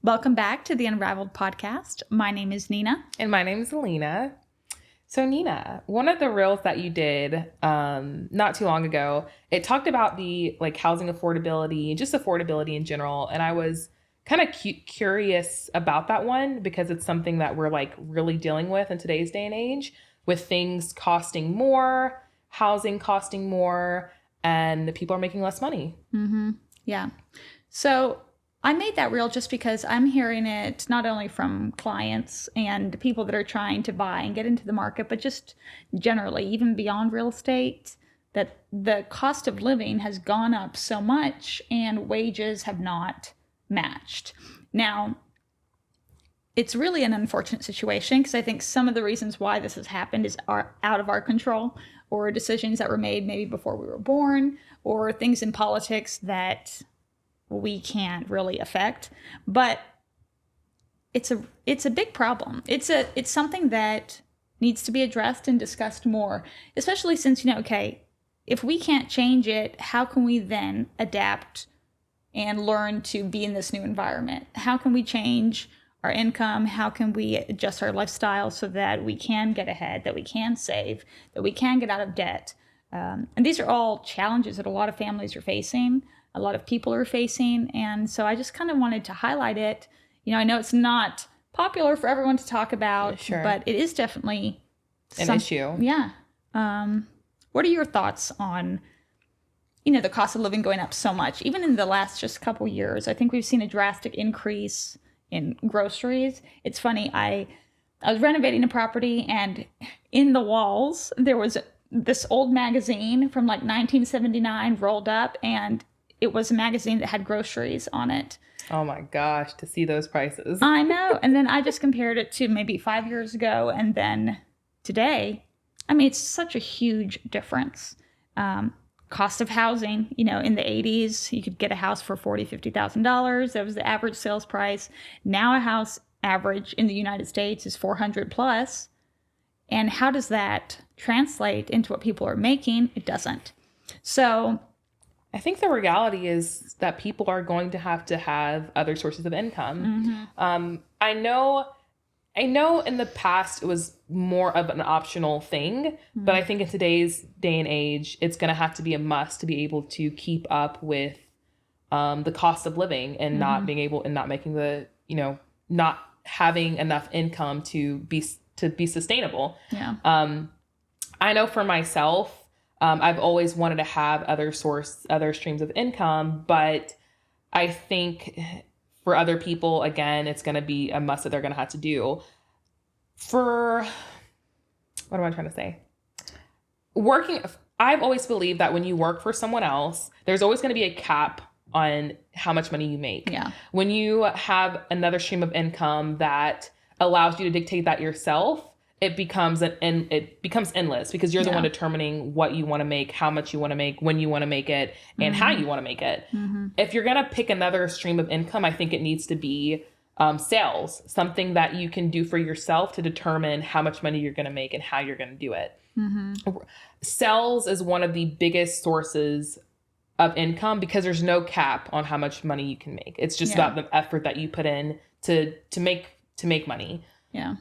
Welcome back to the Unraveled podcast. My name is Nina. And my name is Alina. So Nina, one of the reels that you did not too long ago, it talked about the housing affordability and just affordability in general. And I was kind of curious about that one because it's something that we're really dealing with in today's day and age, with things costing more, housing costing more, and people are making less money. Mm-hmm. Yeah. So I made that reel just because I'm hearing it not only from clients and people that are trying to buy and get into the market, but just generally, even beyond real estate, that the cost of living has gone up so much and wages have not matched. Now, it's really an unfortunate situation because I think some of the reasons why this has happened are out of our control, or decisions that were made maybe before we were born, or things in politics that we can't really affect. But it's a big problem. It's something that needs to be addressed and discussed more, especially since, if we can't change it, how can we then adapt and learn to be in this new environment? How can we change our income? How can we adjust our lifestyle so that we can get ahead, that we can save, that we can get out of debt? And these are all challenges that a lot of families are facing, a lot of people are facing. And so I just kind of wanted to highlight it. I know it's not popular for everyone to talk about, sure, but it is definitely an issue. Yeah. What are your thoughts on, the cost of living going up so much? Even in the last just couple years, I think we've seen a drastic increase in groceries. It's funny, I was renovating a property, and in the walls, there was this old magazine from 1979 rolled up, and it was a magazine that had groceries on it. Oh my gosh, to see those prices. I know. And then I just compared it to maybe 5 years ago and then today. I mean, it's such a huge difference. Cost of housing, in the 80s, you could get a house for $40,000, $50,000. That was the average sales price. Now a house average in the United States is $400,000 plus. And how does that translate into what people are making? It doesn't. So I think the reality is that people are going to have other sources of income. Mm-hmm. I know in the past it was more of an optional thing, mm-hmm. but I think in today's day and age, it's going to have to be a must to be able to keep up with the cost of living and mm-hmm. not making not having enough income to be sustainable. Yeah. I know for myself, I've always wanted to have other streams of income, but I think for other people, again, it's going to be a must that they're going to have to do. What am I trying to say? I've always believed that when you work for someone else, there's always going to be a cap on how much money you make. Yeah. When you have another stream of income that allows you to dictate that yourself, it becomes endless because you're the one determining what you want to make, how much you want to make, when you want to make it, and mm-hmm. how you want to make it. Mm-hmm. If you're going to pick another stream of income, I think it needs to be sales, something that you can do for yourself to determine how much money you're going to make and how you're going to do it. Mm-hmm. Sales is one of the biggest sources of income because there's no cap on how much money you can make. It's just about the effort that you put in to make money. Yeah.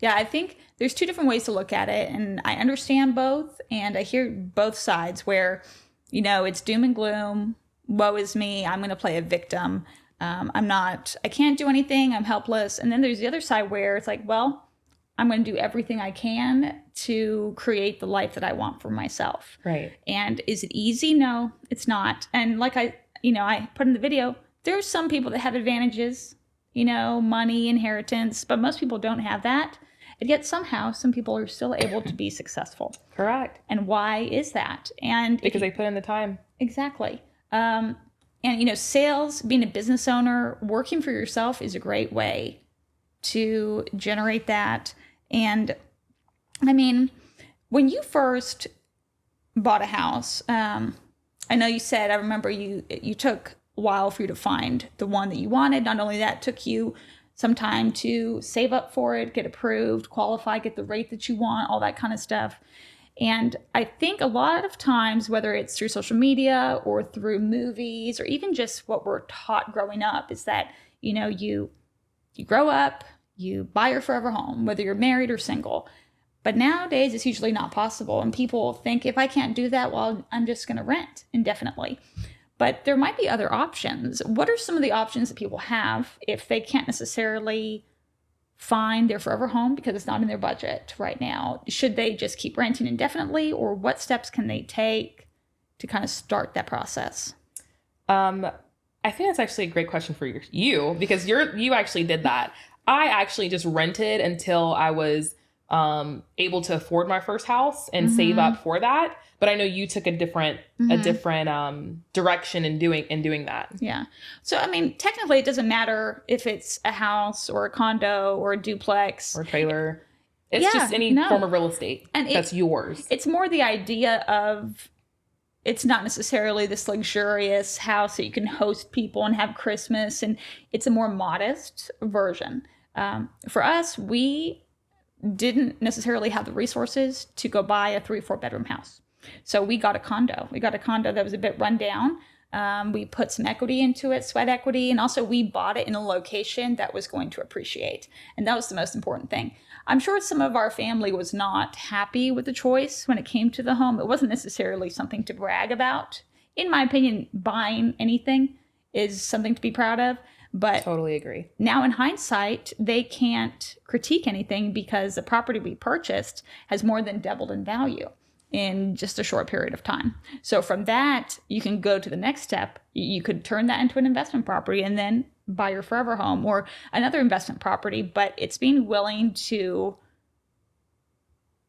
Yeah, I think there's two different ways to look at it, and I understand both, and I hear both sides where, it's doom and gloom, woe is me, I'm going to play a victim, I can't do anything, I'm helpless. And then there's the other side where it's well, I'm going to do everything I can to create the life that I want for myself. Right. And is it easy? No, it's not. And I put in the video, there's some people that have advantages, money, inheritance, but most people don't have that. And yet somehow some people are still able to be successful. Correct. And why is that? And because they put in the time. Exactly. And sales, being a business owner, working for yourself is a great way to generate that. And I mean, when you first bought a house, I know you said, I remember you took a while for you to find the one that you wanted. Not only that, it took you some time to save up for it, get approved, qualify, get the rate that you want, all that kind of stuff. And I think a lot of times, whether it's through social media or through movies or even just what we're taught growing up, is that, you you grow up, you buy your forever home, whether you're married or single. But nowadays, it's usually not possible. And people think, if I can't do that, well, I'm just going to rent indefinitely. But there might be other options. What are some of the options that people have if they can't necessarily find their forever home because it's not in their budget right now? Should they just keep renting indefinitely, or what steps can they take to kind of start that process? I think that's actually a great question for you because you actually did that. I actually just rented until I was able to afford my first house and save up for that. But I know you took a different direction in doing that. Yeah. So, I mean, technically it doesn't matter if it's a house or a condo or a duplex. Or a trailer. It's just any form of real estate that's yours. It's more the idea of, it's not necessarily this luxurious house that you can host people and have Christmas. And it's a more modest version. For us, we didn't necessarily have the resources to go buy a 3 or 4 bedroom house. So we got a condo. We got a condo that was a bit run down. We put some equity into it, sweat equity, and also we bought it in a location that was going to appreciate. And that was the most important thing. I'm sure some of our family was not happy with the choice when it came to the home. It wasn't necessarily something to brag about. In my opinion, buying anything is something to be proud of. But totally agree. Now in hindsight, they can't critique anything because the property we purchased has more than doubled in value in just a short period of time. So from that, you can go to the next step. You could turn that into an investment property and then buy your forever home or another investment property. But it's being willing to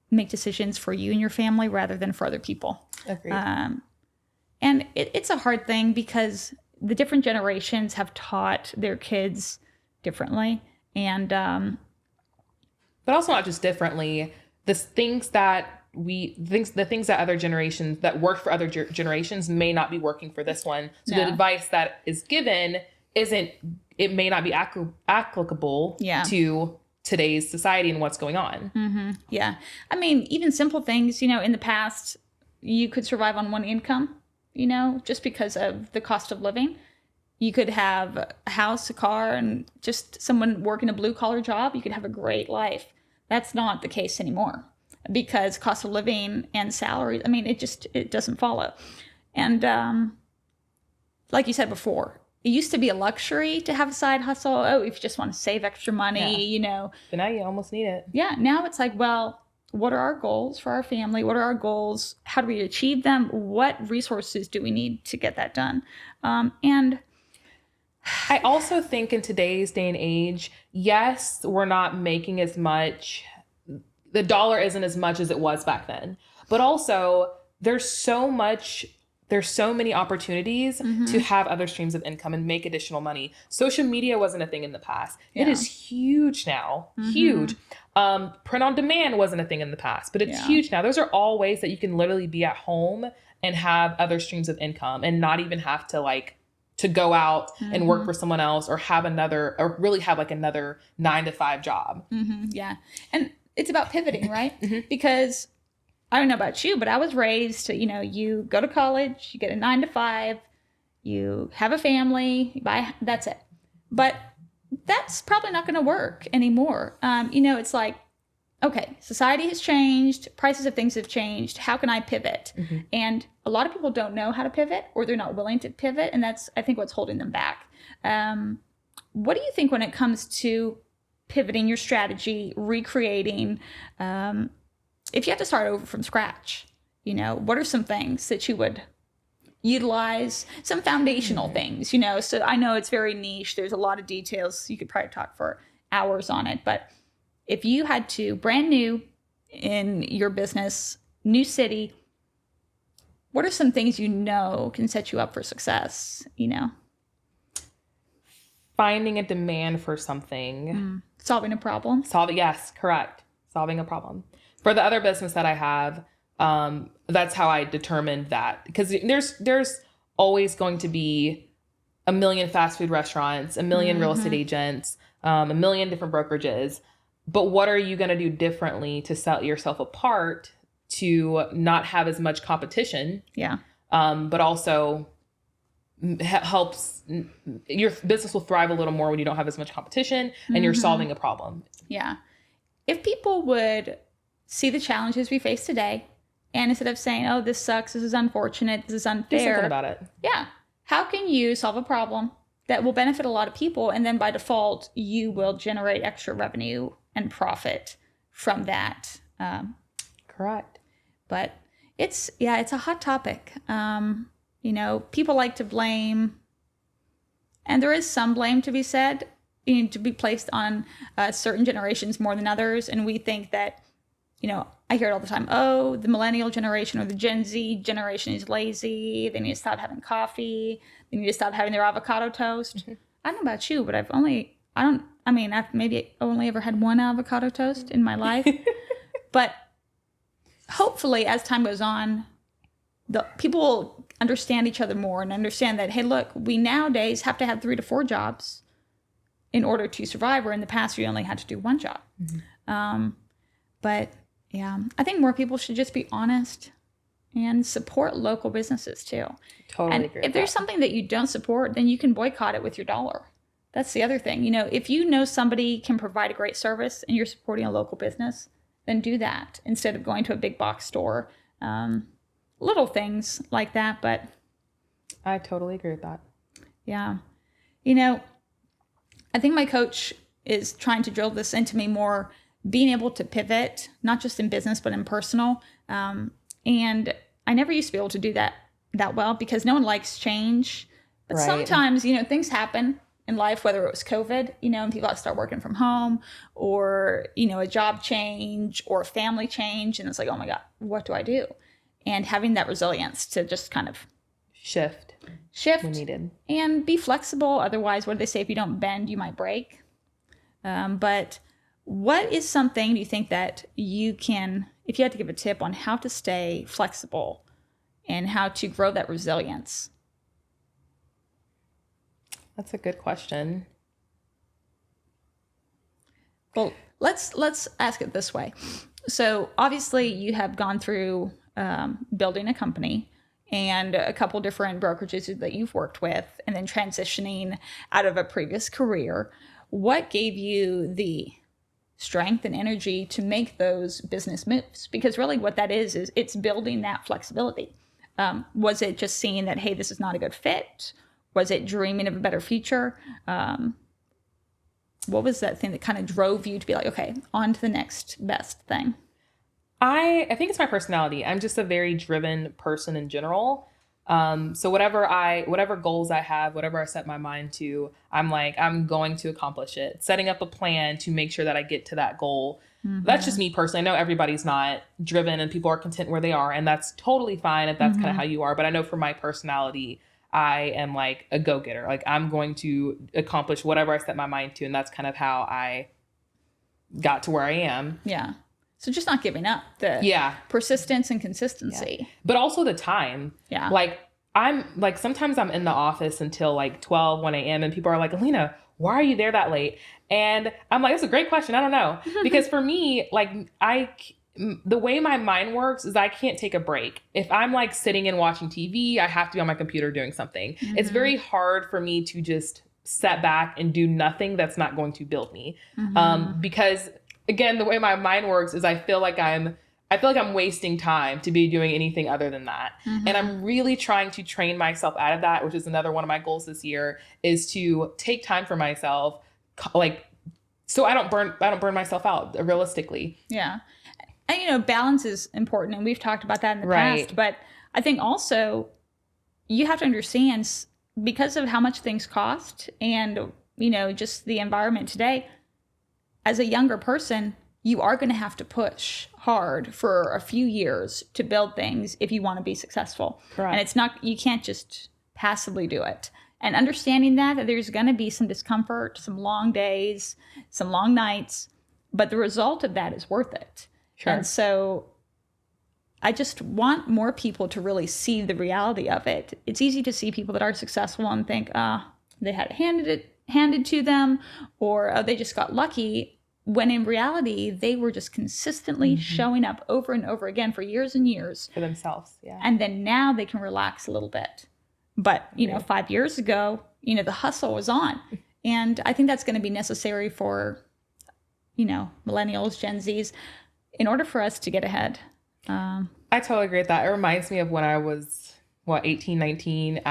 make decisions for you and your family rather than for other people. Agreed. And it's a hard thing because the different generations have taught their kids differently. And but also not just differently. The things that other generations that work for other generations may not be working for this one. So the advice that is given it may not be applicable to today's society and what's going on. Mm-hmm. Yeah. I mean, even simple things, in the past, you could survive on one income, just because of the cost of living. You could have a house, a car, and just someone working a blue collar job. You could have a great life. That's not the case anymore because cost of living and salaries, I mean, it doesn't follow. And like you said before, it used to be a luxury to have a side hustle. Oh, if you just want to save extra money, But now you almost need it. Yeah. Now it's like, well, what are our goals for our family? What are our goals? How do we achieve them? What resources do we need to get that done? And I also think in today's day and age, yes, we're not making as much. The dollar isn't as much as it was back then. But also, there's so many opportunities to have other streams of income and make additional money. Social media wasn't a thing in the past. Yeah. It is huge now. Huge. Print on demand wasn't a thing in the past, but it's huge now. Those are all ways that you can literally be at home and have other streams of income and not even have to go out and work for someone else or really have another 9-to-5 job. Yeah. And it's about pivoting, right? Because I don't know about you, but I was raised to, you go to college, you get a 9-to-5, you have a family, that's it. But that's probably not going to work anymore. It's like, okay, society has changed, prices of things have changed. How can I pivot? And a lot of people don't know how to pivot or they're not willing to pivot. And that's, I think, what's holding them back. What do you think when it comes to pivoting your strategy, recreating, if you have to start over from scratch, what are some things that you would utilize, some foundational things, so I know it's very niche. There's a lot of details. You could probably talk for hours on it, but if you had to, brand new in your business, new city, what are some things can set you up for success, Finding a demand for something. Solving a problem. Yes, correct. Solving a problem. For the other business that I have, that's how I determined that. Because there's always going to be a million fast food restaurants, a million real estate agents, a million different brokerages. But what are you going to do differently to set yourself apart to not have as much competition? Yeah. But also helps your business will thrive a little more when you don't have as much competition and you're solving a problem. Yeah. If people would see the challenges we face today, and instead of saying, oh, this sucks, this is unfortunate, this is unfair. Do something about it. Yeah. How can you solve a problem that will benefit a lot of people? And then by default, you will generate extra revenue and profit from that. Correct. But it's a hot topic. People like to blame, and there is some blame to be said, to be placed on certain generations more than others. And we think that, I hear it all the time. Oh, the millennial generation or the Gen Z generation is lazy. They need to stop having coffee. They need to stop having their avocado toast. Mm-hmm. I don't know about you, but I've maybe only ever had one avocado toast in my life. But hopefully, as time goes on, the people will understand each other more and understand that, hey, look, we nowadays have to have 3 to 4 jobs in order to survive, where in the past we only had to do 1 job. Mm-hmm. But yeah, I think more people should just be honest and support local businesses too. Totally agree. If there's something that you don't support, then you can boycott it with your dollar. That's the other thing. If you know somebody can provide a great service and you're supporting a local business, then do that instead of going to a big box store. Little things like that, but I totally agree with that. Yeah. I think my coach is trying to drill this into me more, being able to pivot, not just in business, but in personal. And I never used to be able to do that well because no one likes change. But sometimes, things happen in life, whether it was COVID, and people have to start working from home, or, a job change or a family change. And it's like, oh my God, what do I do? And having that resilience to just kind of shift when needed and be flexible. Otherwise, what do they say? If you don't bend, you might break. But what is something do you think that you can, if you had to give a tip on how to stay flexible and how to grow that resilience? That's a good question. Well, let's ask it this way. So obviously you have gone through building a company and a couple different brokerages that you've worked with, and then transitioning out of a previous career. What gave you the strength and energy to make those business moves? Because really what that is it's building that flexibility. Was it just seeing that, hey, this is not a good fit? Was it dreaming of a better future? What was that thing that kind of drove you to be like, okay, on to the next best thing? I think it's my personality. I'm just a very driven person in general. So whatever goals I have, whatever I set my mind to, I'm going to accomplish it. Setting up a plan to make sure that I get to that goal. Mm-hmm. That's just me personally. I know everybody's not driven and people are content where they are, and that's totally fine if that's kind of how you are. But I know for my personality, I am like a go-getter. Like I'm going to accomplish whatever I set my mind to. And that's kind of how I got to where I am. Yeah. So just not giving up, the persistence and consistency. Yeah. But also the time. Yeah. Sometimes I'm in the office until 12, 1 a.m. and people are like, Alina, why are you there that late? And I'm like, that's a great question. I don't know. Because for me, the way my mind works is I can't take a break. If I'm sitting and watching TV, I have to be on my computer doing something. Mm-hmm. It's very hard for me to just sit back and do nothing that's not going to build me. Mm-hmm. Because again, the way my mind works is I feel like I'm wasting time to be doing anything other than that. Mm-hmm. And I'm really trying to train myself out of that, which is another one of my goals this year, is to take time for myself, so I don't burn myself out realistically. Yeah. And, balance is important. And we've talked about that in the past. But I think also you have to understand, because of how much things cost and, just the environment today, as a younger person, you are going to have to push hard for a few years to build things if you want to be successful. Correct. And you can't just passively do it. And understanding that there's going to be some discomfort, some long days, some long nights, but the result of that is worth it. Sure. And so I just want more people to really see the reality of it. It's easy to see people that are successful and think, they had it handed to them, or they just got lucky, when in reality, they were just consistently showing up over and over again for years and years. For themselves, yeah. And then now they can relax a little bit. But, 5 years ago, the hustle was on. And I think that's going to be necessary for, millennials, Gen Zs, in order for us to get ahead. I totally agree with that. It reminds me of when I was, 18, 19.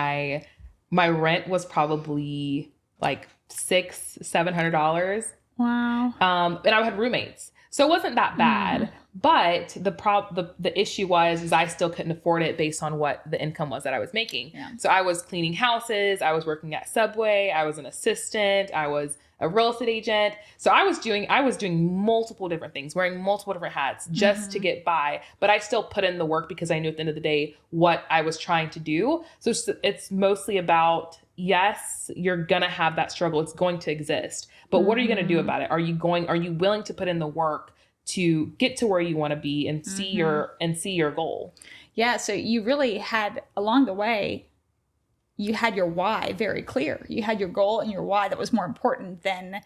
My rent was probably like $600-$700. Wow. And I had roommates. So it wasn't that bad. But the issue is I still couldn't afford it based on what the income was that I was making. Yeah. So I was cleaning houses. I was working at Subway. I was an assistant. I was a real estate agent. So I was doing multiple different things, wearing multiple different hats just to get by. But I still put in the work because I knew at the end of the day what I was trying to do. So it's mostly about, yes, you're going to have that struggle. It's going to exist. But what are you going to do about it? Are you willing to put in the work to get to where you want to be and see your goal? Yeah. So you really had, along the way, you had your why very clear. You had your goal and your why that was more important than,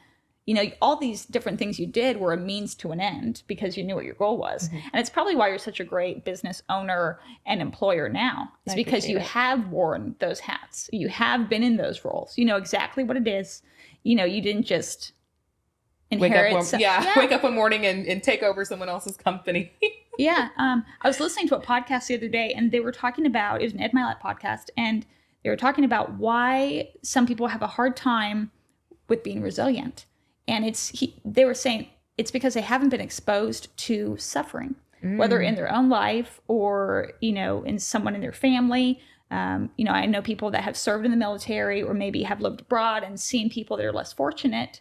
all these different things you did were a means to an end because you knew what your goal was. And it's probably why you're such a great business owner and employer now. It's because you have worn those hats. You have been in those roles. You know exactly what it is. You didn't just inherit. Wake up one morning and take over someone else's company. Yeah. I was listening to a podcast the other day and they were talking about, it was an Ed Mylett podcast, and they were talking about why some people have a hard time with being resilient. And they were saying it's because they haven't been exposed to suffering, whether in their own life or, in someone in their family. I know people that have served in the military or maybe have lived abroad and seen people that are less fortunate.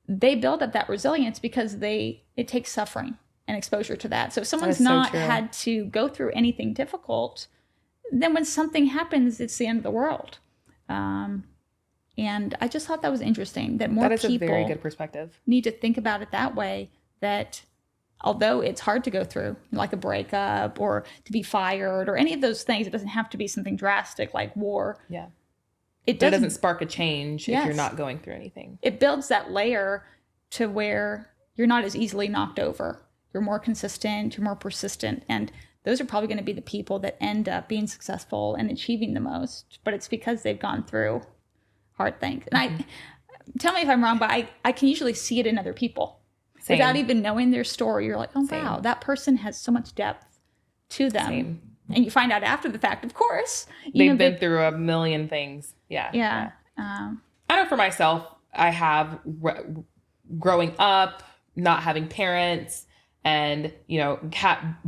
They build up that resilience because it takes suffering and exposure to that. So if someone's not had to go through anything difficult, then when something happens, it's the end of the world. And I just thought that was interesting that more people a very good perspective. Need to think about it that way, that although it's hard to go through, like a breakup or to be fired or any of those things, it doesn't have to be something drastic like war. Yeah. It doesn't spark a change if you're not going through anything. It builds that layer to where you're not as easily knocked over. You're more consistent, you're more persistent. And those are probably going to be the people that end up being successful and achieving the most. But it's because they've gone through hard things. And tell me if I'm wrong, but I can usually see it in other people. Same. Without even knowing their story. You're like, oh, wow, that person has so much depth to them. Same. And you find out after the fact, of course. They've been through a million things. Yeah. I know for myself, I have growing up, not having parents and,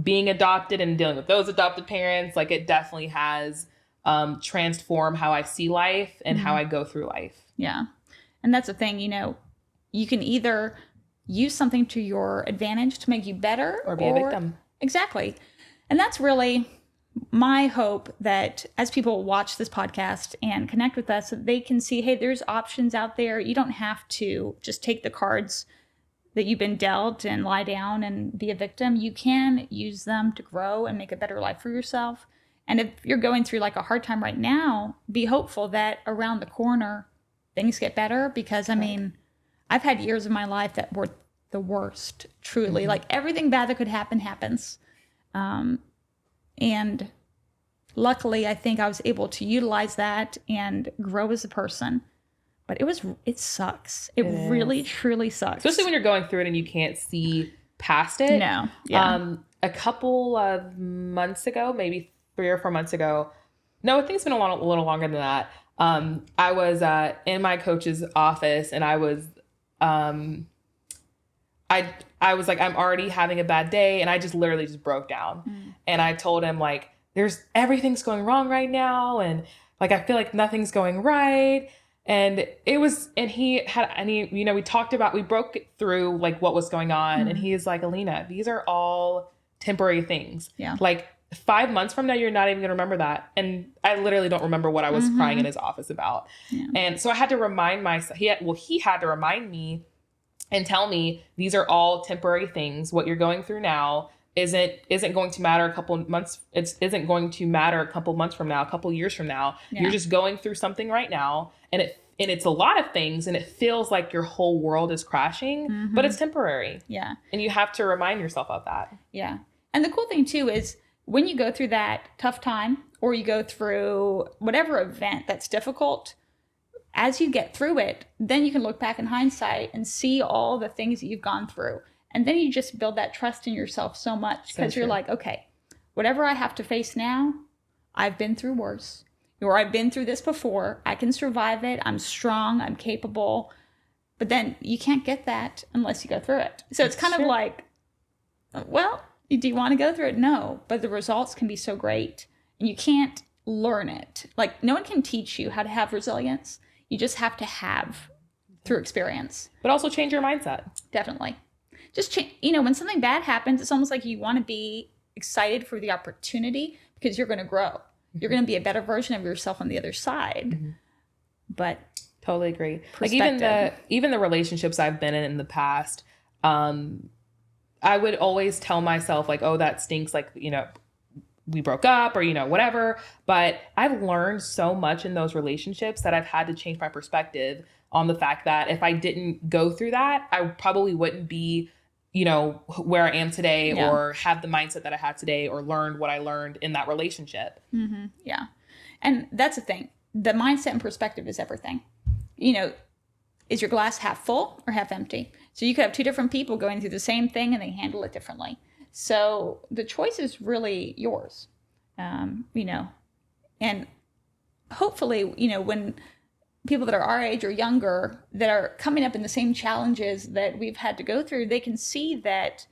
being adopted and dealing with those adopted parents. Like it definitely has transformed how I see life and how I go through life. Yeah. And that's the thing, you can either use something to your advantage to make you better or be a victim. Exactly. And that's really my hope, that as people watch this podcast and connect with us, they can see, hey, there's options out there. You don't have to just take the cards that you've been dealt and lie down and be a victim. You can use them to grow and make a better life for yourself. And if you're going through like a hard time right now, be hopeful that around the corner things get better, because I've had years of my life that were the worst, truly. Like everything bad that could happen happens. And luckily, I think I was able to utilize that and grow as a person. But it sucks. It really, truly sucks. Especially when you're going through it and you can't see past it. No. Yeah. A couple of months ago, maybe 3 or 4 months ago. No, I think it's been a little longer than that. I was in my coach's office and I was like, I'm already having a bad day, and I just literally just broke down. And I told him like, everything's going wrong right now, and like I feel like nothing's going right. And we broke through like what was going on, and he is like, Alina, these are all temporary things. Yeah. Like 5 months from now, you're not even gonna remember that. And I literally don't remember what I was crying in his office about. Yeah. And so I had to remind myself, he had to remind me and tell me these are all temporary things. What you're going through now isn't going to matter a couple months. It isn't going to matter a couple months from now, a couple years from now. Yeah. You're just going through something right now, and it's a lot of things, and it feels like your whole world is crashing, but it's temporary. Yeah. And you have to remind yourself of that. Yeah. And the cool thing too is when you go through that tough time or you go through whatever event that's difficult, as you get through it, then you can look back in hindsight and see all the things that you've gone through. And then you just build that trust in yourself so much because you're like, okay, whatever I have to face now, I've been through worse, or I've been through this before. I can survive it. I'm strong. I'm capable. But then you can't get that unless you go through it. So it's kind of like, well, do you want to go through it? No, but the results can be so great and you can't learn it. Like no one can teach you how to have resilience. You just have to have through experience. But also change your mindset. Definitely. Just change, when something bad happens, it's almost like you want to be excited for the opportunity because you're going to grow. You're going to be a better version of yourself on the other side. But totally agree. Like even the relationships I've been in the past, I would always tell myself like, oh, that stinks. Like, we broke up or, whatever. But I've learned so much in those relationships that I've had to change my perspective on the fact that if I didn't go through that, I probably wouldn't be, where I am today or have the mindset that I had today or learned what I learned in that relationship. Mm-hmm. Yeah. And that's the thing. The mindset and perspective is everything. Is your glass half full or half empty? So you could have two different people going through the same thing and they handle it differently. So the choice is really yours, and hopefully, when people that are our age or younger that are coming up in the same challenges that we've had to go through, they can see that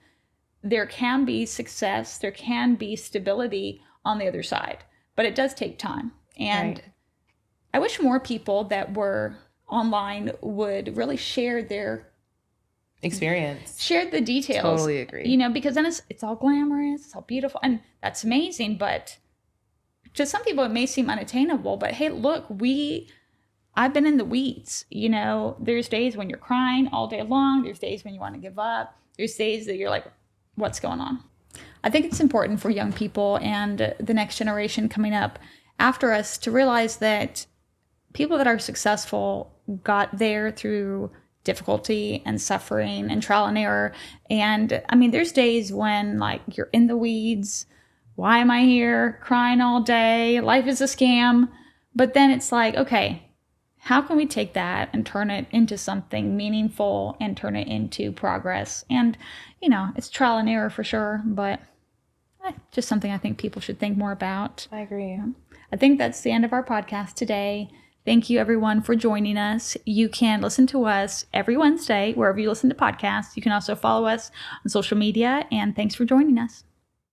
there can be success, there can be stability on the other side, but it does take time. And I wish more people that were online would really share their experience, share the details. Totally agree. Because then it's all glamorous, it's all beautiful, and that's amazing. But to some people, it may seem unattainable. But hey, look, I've been in the weeds. There's days when you're crying all day long. There's days when you want to give up. There's days that you're like, what's going on? I think it's important for young people and the next generation coming up after us to realize that people that are successful got there through difficulty and suffering and trial and error. And there's days when like you're in the weeds. Why am I here crying all day? Life is a scam. But then it's like, okay, how can we take that and turn it into something meaningful and turn it into progress? And, it's trial and error for sure, but just something I think people should think more about. I agree. I think that's the end of our podcast today. Thank you, everyone, for joining us. You can listen to us every Wednesday, wherever you listen to podcasts. You can also follow us on social media, and thanks for joining us.